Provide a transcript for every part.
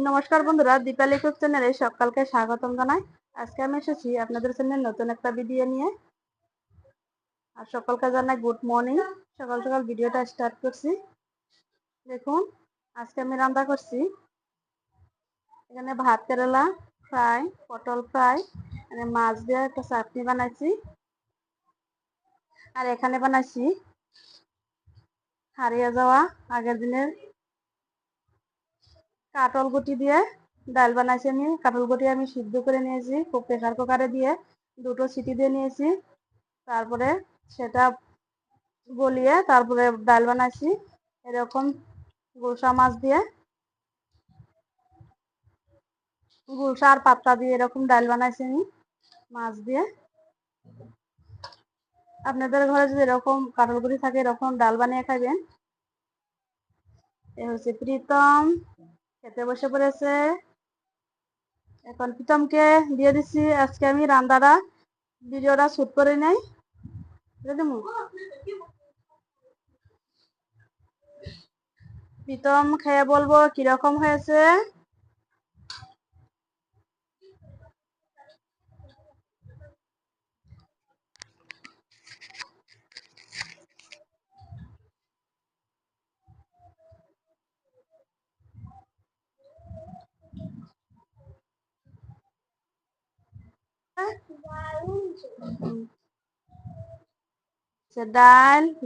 নমস্কার বন্ধুরা, দীপালি ইউটিউব চ্যানেলে সকালকে স্বাগতম জানাই। আজকে আমি এসেছি আপনাদের চ্যানেলে নতুন একটা ভিডিও নিয়ে। আর সকালকে জানাই গুড মর্নিং। সকাল সকাল ভিডিওটা স্টার্ট করছি। দেখুন, আজকে আমি রান্না করছি এখানে ভাত কেরালা ফ্রাই, পটল ফ্রাই, মানে মাছ দিয়ে একটা চাটনি বানাইছি। আর এখানে বানাইছি হারিয়ে যাওয়া আগের দিনের কাটল গুটি দিয়ে ডাল বানাইছি। আমি কাটল গুটি আমি সিদ্ধ করে নিয়েছি প্রেসার কুকারে দিয়ে, দুটো সিটি দিয়ে নিয়েছি। তারপরে সেটা গলিয়ে তারপরে ডাল বানাইছি এরকম গুলশা মাছ দিয়ে, গুলশা আর পাত্তা দিয়ে এরকম ডাল বানাইছি আমি মাছ দিয়ে। আপনাদের ঘরে যদি এরকম কাঁঠাল গুটি থাকে এরকম ডাল বানিয়ে খাবেন। এ হচ্ছে প্রীতম, খেতে বসে পড়েছে। এখন প্রীতমকে দিয়ে দিচ্ছি। আজকে আমি রান্নাটা ভিডিওটা শুট করে নেই। প্রীতম খেয়ে বলবো কিরকম হয়েছে।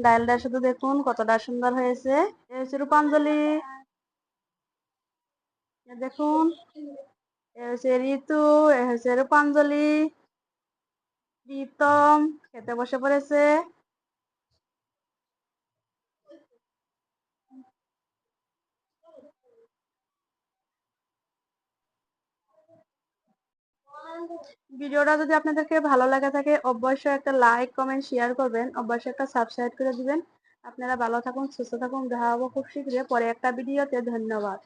ডালটা শুধু দেখুন কতটা সুন্দর হয়েছে। এ হচ্ছে রূপাঞ্জলি, দেখুন। এ হচ্ছে ঋতু, এ হচ্ছে রূপাঞ্জলি, প্রীতম খেতে বসে পড়েছে। ভিডিওটা যদি আপনাদেরকে ভালো লাগে থাকে অবশ্যই একটা লাইক কমেন্ট শেয়ার করবেন, অবশ্যই একটা সাবস্ক্রাইব করে দিবেন। আপনারা ভালো থাকুন, সুস্থ থাকুন, দেখা হবো খুব শীঘ্রই পরে একটা ভিডিওতে। ধন্যবাদ।